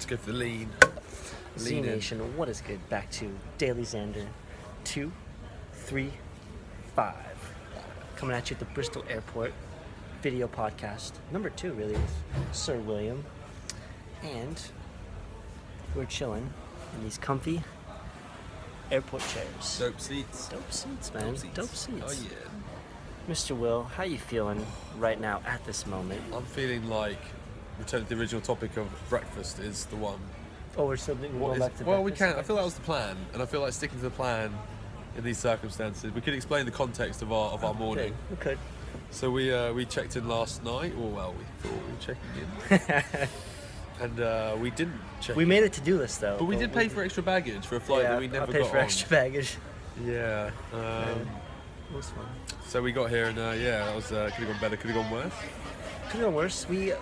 Let's go for the lean. Z Nation, what is good? Back to DailyXander 2, 3, 5. Coming at you at the Bristol Airport video podcast. Number 2, really, with Sir William. And we're chilling in these comfy airport chairs. Dope seats. Dope seats, man. Dope seats. Oh, yeah. Mr. Will, how you feeling right now at this moment? I'm feeling like, returning to the original topic of breakfast is the one. Oh, we're still going back to Well, we breakfast? can. I feel that was the plan, and I feel like sticking to the plan in these circumstances. We could explain the context of our morning. We could. So we checked in last night, or well, we thought we were checking in, and we didn't check. We made a to-do list though. But we did pay for extra baggage for a flight that we never I paid got for on. extra baggage. Yeah. It was fun. So we got here, and that was could have gone better, could have gone worse. Could have gone worse. We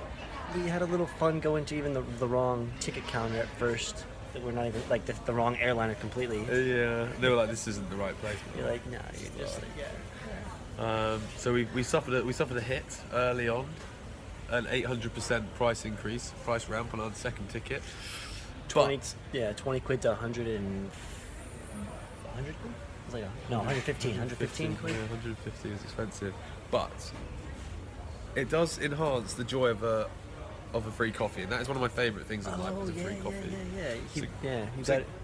had a little fun going to even the wrong ticket counter at first. That we're not even like the wrong airliner completely. Yeah. They were like, this isn't the right place. You're like, nah, you're just like, yeah. So we suffered a hit early on, an 800% price ramp on our second ticket. 20 quid to 100 and 100 quid? It's like 115 quid. Yeah, 150 is expensive, but it does enhance the joy of a free coffee, and that is one of my favourite things in life. Is a free coffee.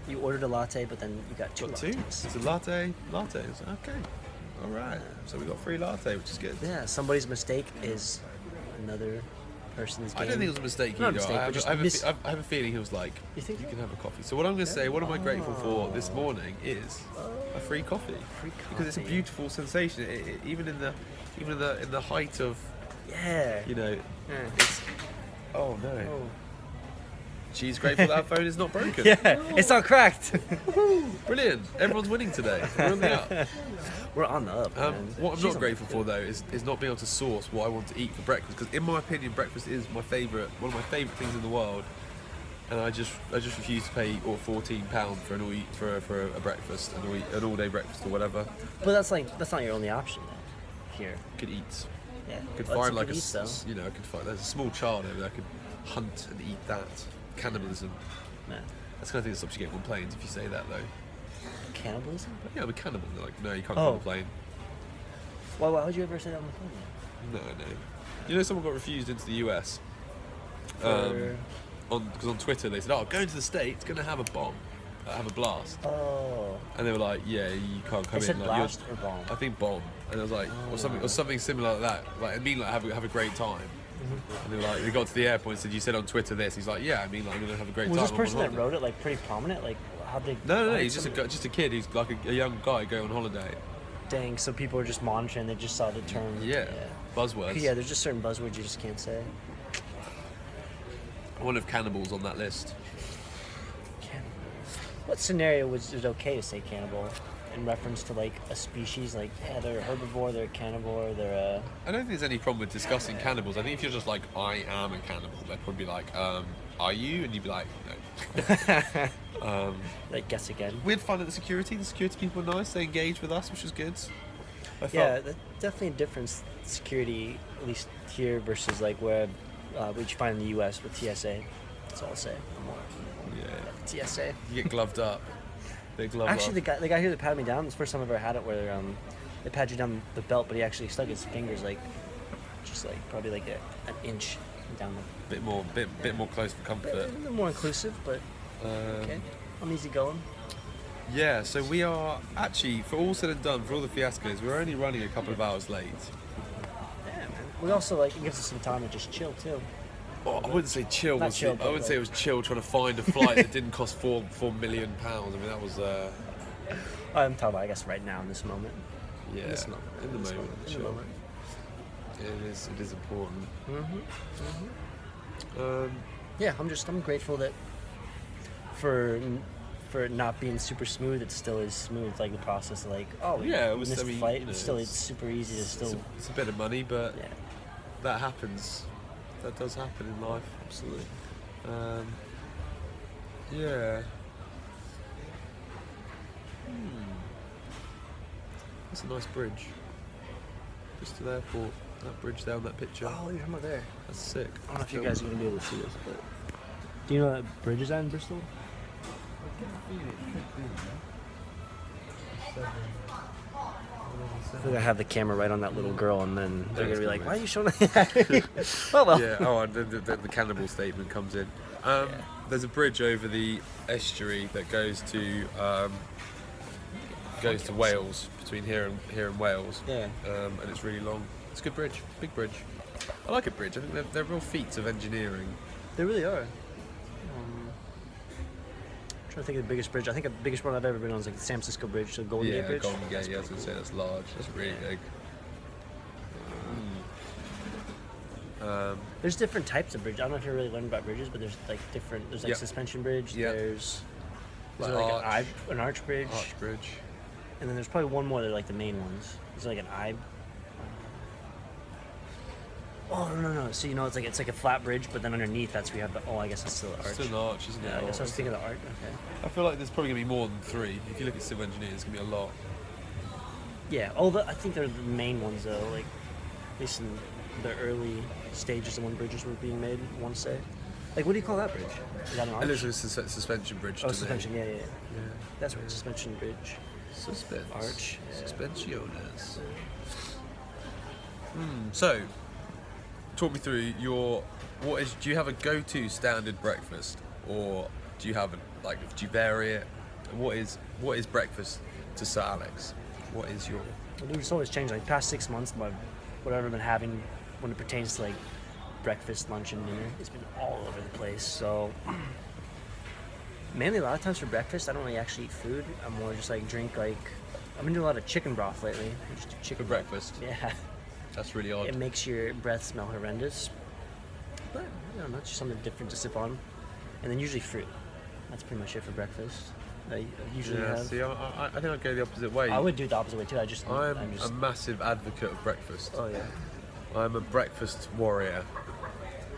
You ordered a latte, but then you got two lattes. It's a latte. Okay. All right. So we got free latte, which is good. Yeah, somebody's mistake is another person's game. I don't think it was a mistake Not either. a mistake, I have a feeling he was like, You think you so? can have a coffee. So what I'm going to say, what am I grateful for this morning is a free coffee. Because it's a beautiful sensation. Even in the height of, it's, oh no. Oh. She's grateful that our phone is not broken. Yeah, it's not cracked. Brilliant. Everyone's winning today. We're on the up. We're on the up, man. What I'm She's not on grateful the for though is not being able to source what I want to eat for breakfast, because in my opinion breakfast is one of my favourite things in the world, and I just refuse to pay £14 for a breakfast, an all day breakfast or whatever. But that's not your only option though. Here. Could eat. Yeah. Could Lots find of like good eats, though. I could find there's a small child over there. I could hunt and eat that. Cannibalism. Nah. That's the kind of thing that stops you getting on planes if you say that though. Cannibalism? Yeah, I'm a cannibal. They're like, no, you can't go on the plane. Why would you ever say that on the plane? No. You know, someone got refused into the US. Because on Twitter they said, "Oh, going to the States, going to have a bomb, have a blast." Oh. And they were like, "Yeah, you can't come They in." said Like, blast or bomb? I think bomb. And I was like, or something similar like that. Like, I mean, like have a great time. And they were like, they got to the airport and said, "You said on Twitter this." He's like, "Yeah, I mean, like, I'm gonna have a great time." Was this person that wrote it like pretty prominent? Like, how they? No. He's just a kid. He's like a young guy going on holiday. Dang, so people are just monitoring. They just saw the term. Yeah. Buzzwords. Yeah, there's just certain buzzwords you just can't say. One of cannibals on that list. Cannibal. What scenario was it okay to say cannibal in reference to like a species? Like, yeah, they're a herbivore, they're a cannibal, they're a... I don't think there's any problem with discussing cannibals. I think if you're just like, I am a cannibal, they'd probably be like, are you? And you'd be like, no. Like, guess again. We'd find that the security people are nice. They engage with us, which is good. Yeah, that's definitely a difference. Security, at least here, versus like where you find in the U.S. with TSA. That's all I'll say. Yeah. TSA. You get gloved up. They glove up. Actually, the guy here that patted me down, it's the first time I've ever had it where they pat you down the belt, but he actually stuck his fingers probably like an inch down the... Bit more close for comfort. A bit more inclusive, but okay. I'm easy going. Yeah, so we are actually, for all said and done, for all the fiascos, we're only running a couple of hours late. Yeah, man. We also it gives us some time to just chill too. Oh, I wouldn't say chill. I wouldn't say it was chill trying to find a flight that didn't cost £4 million. I mean, that was. I'm talking about, I guess, right now in this moment. Yeah. In the moment. Chill. It is important. Yeah, I'm grateful that for it not being super smooth, it still is smooth. Like the process, of it was. Missed flight, it's super easy to still. It's a bit of money, but yeah, that happens. That does happen in life. Absolutely. Yeah. That's a nice bridge. Bristol Airport. That bridge down that picture. Oh, you're there. That's sick. I don't know if you guys are gonna be able to see this, but Do you know that bridge is at in Bristol? I think I have the camera right on that little girl, and then they're gonna be like, "Why are you showing that?" Oh well. Yeah. Oh, and then the cannibal statement comes in. There's a bridge over the estuary that goes to Wales, between here and Wales. Yeah. And it's really long. It's a good bridge, big bridge. I like a bridge. I think they're real feats of engineering. They really are. I'm trying to think of the biggest bridge. I think the biggest one I've ever been on is like the San Francisco Bridge, the Golden Gate Bridge. Golden Gate. Yeah, I was gonna say that's large. That's really big. There's different types of bridge. I don't know if you're really learning about bridges, but there's like different. There's like suspension bridge. Yeah. There's Like an arch bridge. Arch bridge. And then there's probably one more. They're like the main ones. There's like an eye. Oh no! So it's like a flat bridge, but then underneath that's where you have the. Oh, I guess it's still an arch. Still an arch, isn't it? Yeah, I guess I was thinking of the arch. Okay. I feel like there's probably gonna be more than 3. If you look at civil engineering, there's gonna be a lot. Yeah. I think they're the main ones though. Like at least in the early stages of when bridges were being made. I want to say. Like, what do you call that bridge? Is that an arch? It looks like a suspension bridge. Oh, suspension. Yeah. That's right. Suspension bridge. Suspense. Arch. Yeah. Suspensiones. So, talk me through do you have a go-to standard breakfast, or do you have do you vary it? What is breakfast to Sir Alex? What is your? It's always changed. Like past 6 months, whatever I've been having when it pertains to like breakfast, lunch, and dinner, it's been all over the place. So mainly a lot of times for breakfast, I don't really actually eat food. I'm more just like drink like. I've been doing a lot of chicken broth lately. Just do chicken For breakfast? Yeah. That's really odd. It makes your breath smell horrendous. But, I don't know, it's just something different to sip on. And then usually fruit. That's pretty much it for breakfast. I usually have. See, I think I'd go the opposite way. I would do the opposite way too. I'm a massive advocate of breakfast. Oh, yeah. I'm a breakfast warrior.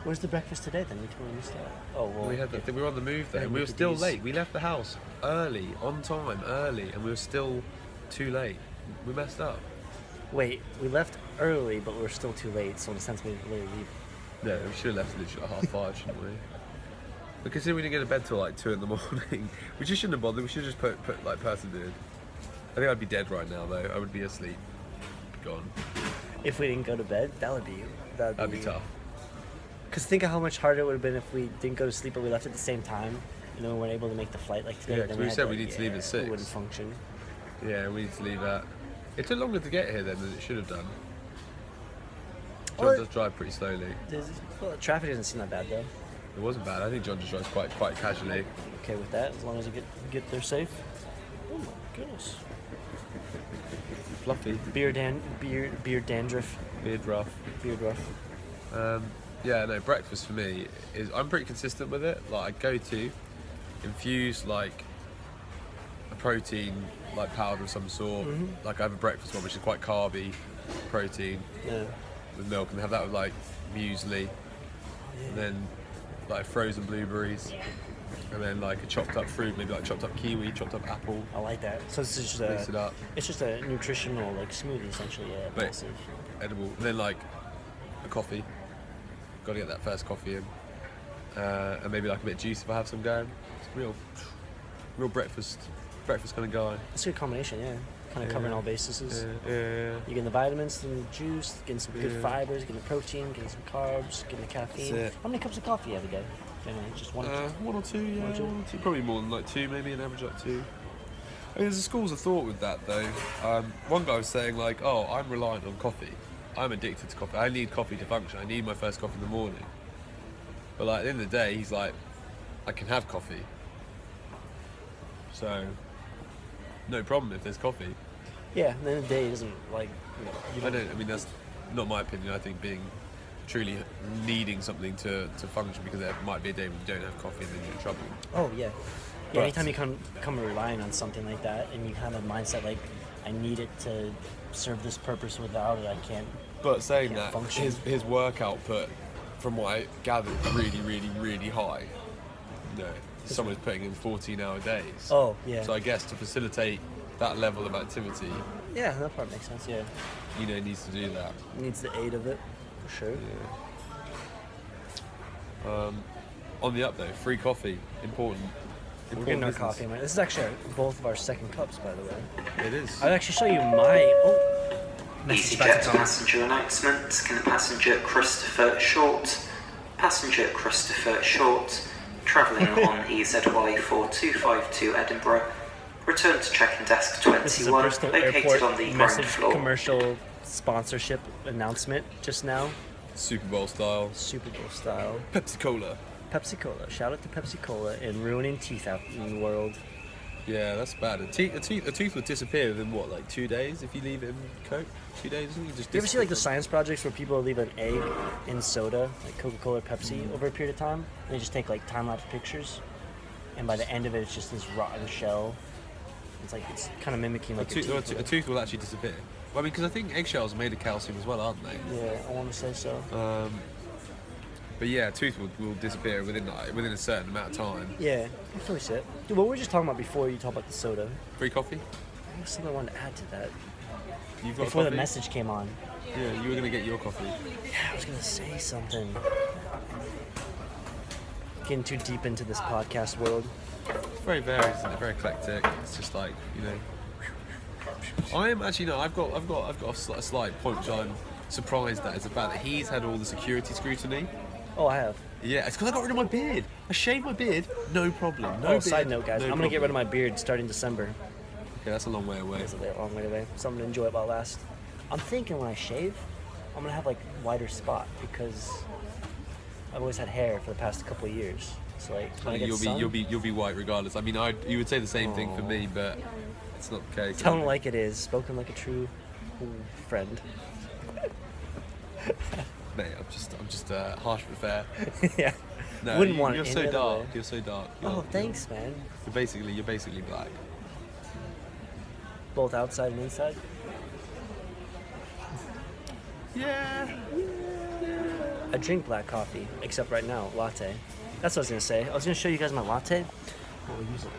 Where's the breakfast today then? We totally missed that. Oh, well. We were on the move then. Yeah, We were look at still these. late. We left the house early, on time, and we were still too late. We messed up. Wait, we left early, but we're still too late, so in a sense we didn't really leave. No, we should have left literally at 5:30, shouldn't we? But considering we didn't go to bed till like 2 in the morning, we just shouldn't have bothered. We should have just put like persevered. I think I'd be dead right now though. I would be asleep. Gone. If we didn't go to bed, that'd be That'd be tough. Because think of how much harder it would have been if we didn't go to sleep, but we left at the same time, and then we weren't able to make the flight like today. Yeah, then 'cause we had said we need to leave at 6. It wouldn't function. Yeah, we need to leave at. It took longer to get here then than it should have done. John Well, does drive pretty slowly. Well, traffic doesn't seem that bad though. It wasn't bad. I think John just drives quite casually. Okay with that, as long as you get there safe. Oh my goodness. Fluffy. Beard dandruff. Beard rough. Beard rough. Yeah, no, breakfast for me is, I'm pretty consistent with it. Like, I go to infuse like a protein, like powder of some sort. Like, I have a breakfast one which is quite carby protein Yeah. with milk, and have that with like muesli, and then like frozen blueberries, and then like a chopped up fruit, maybe like chopped up kiwi, chopped up apple. I like that. So it's just Mix it up. It's just a nutritional like smoothie essentially. Yeah. But Massive. edible. And then like a coffee. Got to get that first coffee in, and maybe like a bit of juice if I have some going. It's real breakfast kind of guy. It's a good combination. Yeah. Kind of covering all bases. Yeah. You're getting the vitamins, the juice, getting some good fibers, getting the protein, getting some carbs, getting the caffeine. That's it. How many cups of coffee every day? Just one. One or two, yeah. One or two? One or two. Probably more than like 2, maybe an average like 2. I mean, there's a schools of thought with that though. One guy was saying like, oh, I'm reliant on coffee. I'm addicted to coffee. I need coffee to function. I need my first coffee in the morning. But like at the end of the day, he's like, I can have coffee. So, no problem if there's coffee. Yeah. At the end of the day, it doesn't like. You know, I mean, that's not my opinion. I think being truly needing something to function, because there might be a day when you don't have coffee and then you're in trouble. Oh yeah. Yeah. But- Anytime you come relying on something like that, and you have a mindset like, I need it to serve this purpose. Without it, I can't. But saying Can't that, function. his work output, from what I gathered, really high. No, someone's putting in 14-hour days. Oh yeah. So I guess to facilitate that level of activity, Yeah, that part makes sense. Yeah. needs to do that. Needs the aid of it, for sure. On the up though, free coffee, important. We're getting our coffee, man. This is actually both of our second cups, by the way. It is. I'll actually show you my. Message back EasyJet to Tom. passenger announcement. Can the passenger Christopher Short, travelling on EZY 4252 Edinburgh, return to check-in desk This is a 21, Bristol located Airport on the ground message floor. commercial sponsorship announcement just now. Super Bowl style. Super Bowl style. Pepsi Cola. Pepsi Cola. Shout out to Pepsi Cola and ruining teeth out in the world. Yeah, that's bad. A tooth would disappear within what, like 2 days if you leave it in Coke? 2 days? You just You ever see like the disappear. science projects where people leave an egg in soda, like Coca-Cola or Pepsi, over a period of time? And they just take like time-lapse pictures, and by the end of it, it's just this rotten shell. It's like it's kind of mimicking like A tooth will actually disappear. Well, I mean, because I think eggshells are made of calcium as well, aren't they? Yeah, I want to say so. But yeah, a tooth will disappear within a certain amount of time. Yeah, I can totally see it. Dude, what we were just talking about before you talked about the soda. Free coffee? I have something I wanted to add to that. You've got Before the coffee? message came on. Yeah, you were gonna get your coffee. Yeah, I was gonna say something. Getting too deep into this podcast world. It's very varied, isn't it? Very eclectic. It's just like, you know. I am actually no. I've got a slight point which I'm surprised at is the fact that he's had all the security scrutiny. Oh, I have. Yeah, it's because I got rid of my beard. I shaved my beard, no problem. No Oh, beard, side note, guys. no I'm gonna get rid of problem. my beard starting December. Okay, that's a long way away. It's a long way away. Something to enjoy while it lasts. I'm thinking when I shave, I'm gonna have like wider spot because I've always had hair for the past couple of years. So like when I get sun, You'll be white regardless. I mean, you would say the same thing for me, but it's not the case. tell it like it is. Spoken like a true friend. Mate, I'm just harsh but fair. Yeah. No, Wouldn't want it you're any so other dark. way. You're so dark. Oh, thanks, man. You're basically black. Both outside and inside. Yeah. I drink black coffee, except right now, latte. That's what I was gonna say. I was gonna show you guys my latte. But we'll use it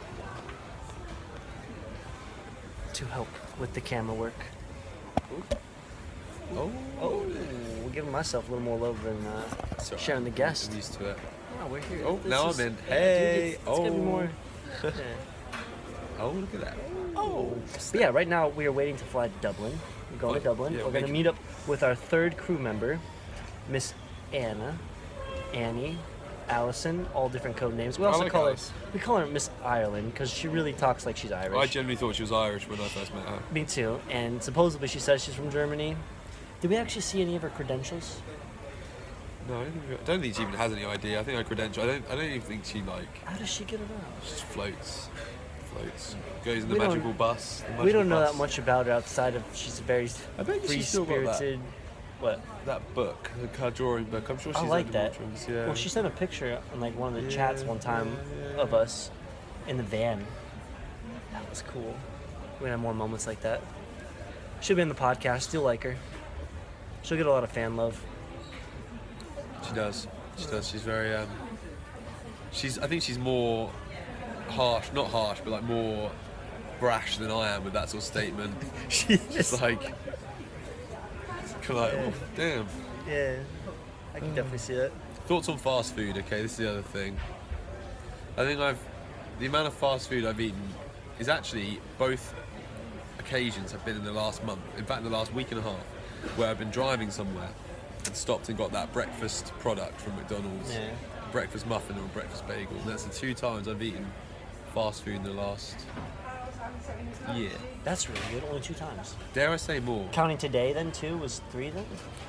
to help with the camera work. Oh. Oh, we're giving myself a little more love than It's all right. sharing the guest. I'm used to it. Oh, we're here. Oh, This now is- I'm in. yeah, Hey. dude, it's gonna be more. Yeah. Oh, look at that. Oh. But yeah, right now we are waiting to fly to Dublin. We're going to Fine. Dublin. Yeah, We're going make to it- meet up with our third crew member, Miss Annie, Allison, all different code names. We I also like call Alice. her Miss Ireland because she really talks like she's Irish. I genuinely thought she was Irish when I first met her. Me too. And supposedly she says she's from Germany. Did we actually see any of her credentials? No, I don't think she even has any idea. I think her credential. I don't even think she like. How does she get around? She just floats. Goes in the We don't- magical bus. the We magical don't know bus. that much about her outside of she's a very I bet she's still got that. free-spirited. What? That book, her drawing book. I'm sure she's I like had that. drawings, yeah. Well, she sent a picture on like one of the chats one time yeah. of us in the van. That was cool. We're gonna have more moments like that. She'll be in the podcast. Still like her. She'll get a lot of fan love. She does. She's very. I think she's more harsh, not harsh, but like more brash than I am with that sort of statement. She It's like, kind of like, oh, damn. Yeah, I can definitely see that. Thoughts on fast food? Okay, this is the other thing. I think the amount of fast food I've eaten is actually both occasions have been in the last month. In fact, in the last week and a half, where I've been driving somewhere and stopped and got that breakfast product from McDonald's, Yeah. a breakfast muffin or a breakfast bagel. And that's the 2 times I've eaten fast food in the last year. That's really good. Only 2 times. Dare I say more? Counting today, then 2 was 3 then.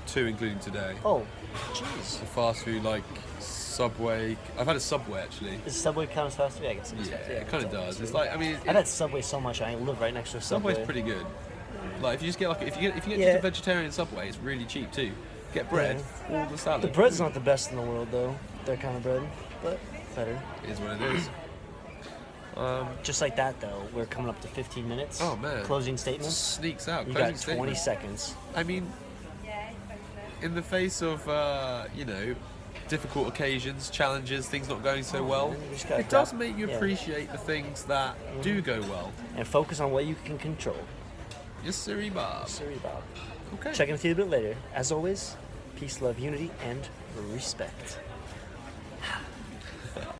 2 including today. Oh, jeez. The fast food like Subway. I've had a Subway actually. Does Subway count as fast food? I guess it does. Yeah, it kind of does. It's like, I mean, I've had Subway so much. I live right next to a Subway. Subway's pretty good. Like if you just get if you get Yeah. just a vegetarian Subway, it's really cheap too. Get bread, all the salad. The bread's not the best in the world though. Their kind of bread, but better. It is what it is. Just like that though, we're coming up to 15 minutes. Oh man. Closing statements. Sneaks out. You Closing got 20 statement. seconds. I mean, in the face of difficult occasions, challenges, things not going so well, man, you just gotta it does adapt. make you Yeah. appreciate the things that do go well. And focus on what you can control. Yes, sirree, Bob. Sorry, Bob. Okay. Check in with you a bit later. As always, peace, love, unity, and respect.